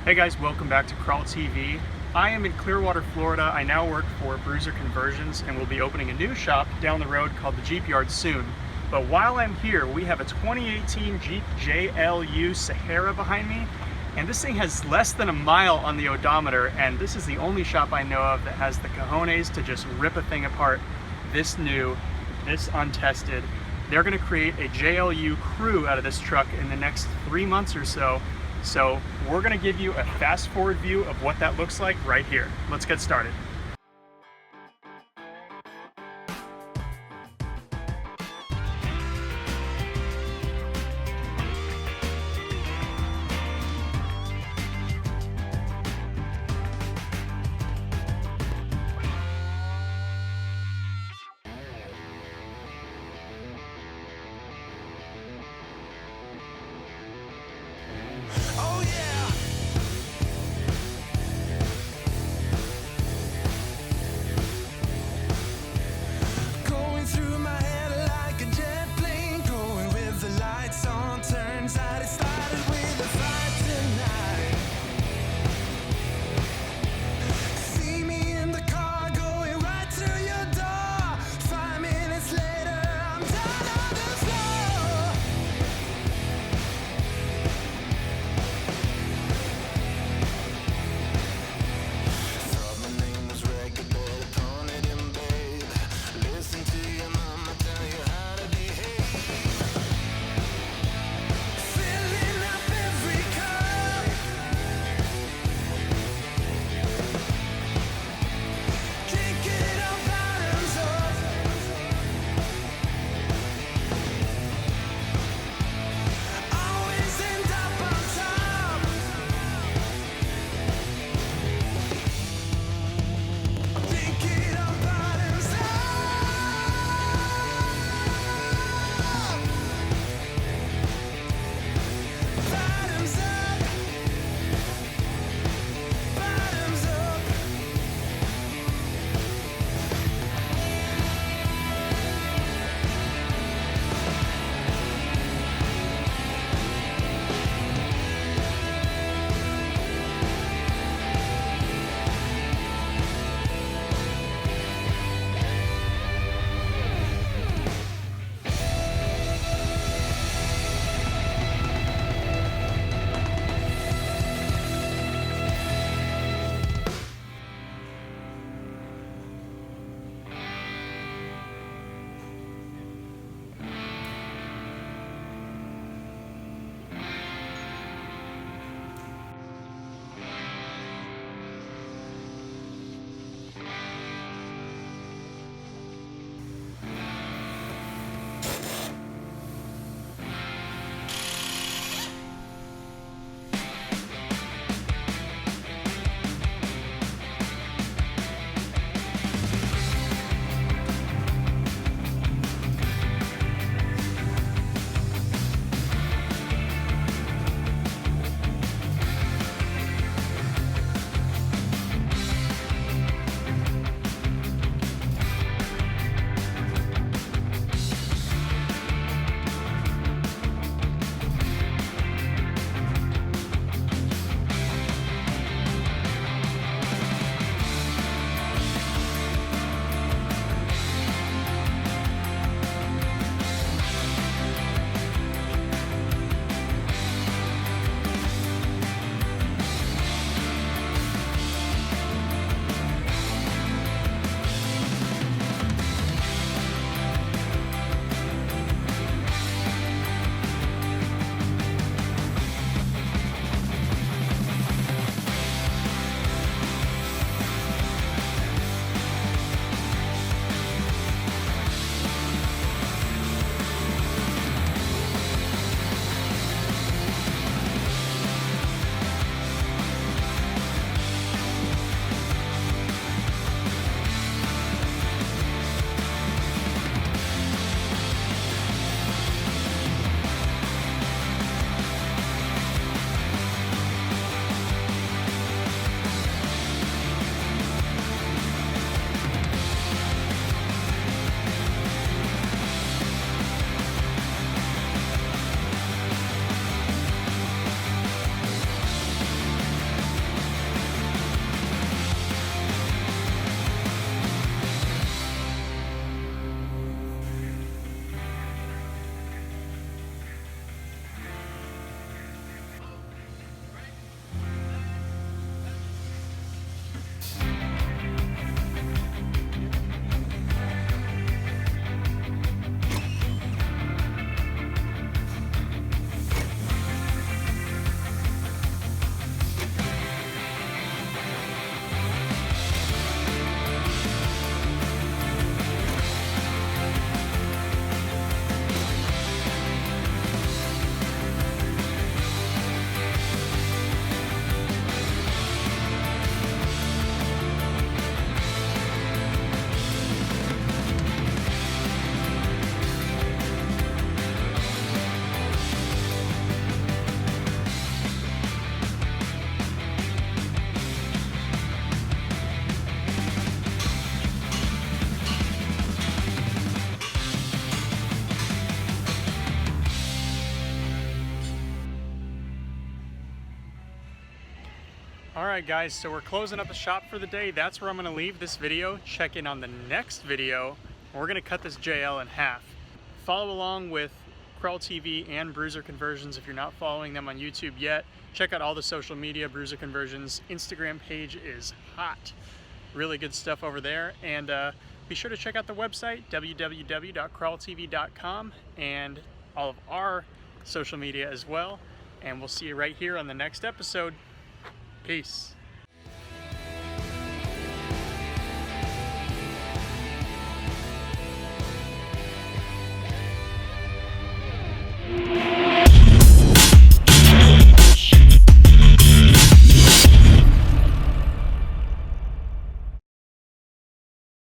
Hey guys, welcome back to Crawl TV. I am in Clearwater, Florida. I now work for Bruiser Conversions and will be opening a new shop down the road called the Jeep Yard soon. But while I'm here, we have a 2018 Jeep JLU Sahara behind me, and this thing has less than a mile on the odometer, and this is the only shop I know of that has the cojones to just rip a thing apart this new, this untested. They're gonna create a JLU crew out of this truck in the next 3 months or so. So we're gonna give you a fast forward view of what that looks like right here. Let's get started. All right, guys, so we're closing up the shop for the day. That's where I'm gonna leave this video. Check in on the next video. We're gonna cut this JL in half. Follow along with Crawl TV and Bruiser Conversions if you're not following them on YouTube yet. Check out all the social media. Bruiser Conversions Instagram page is hot. Really good stuff over there. And be sure to check out the website, www.crawltv.com, and all of our social media as well. And we'll see you right here on the next episode. Peace.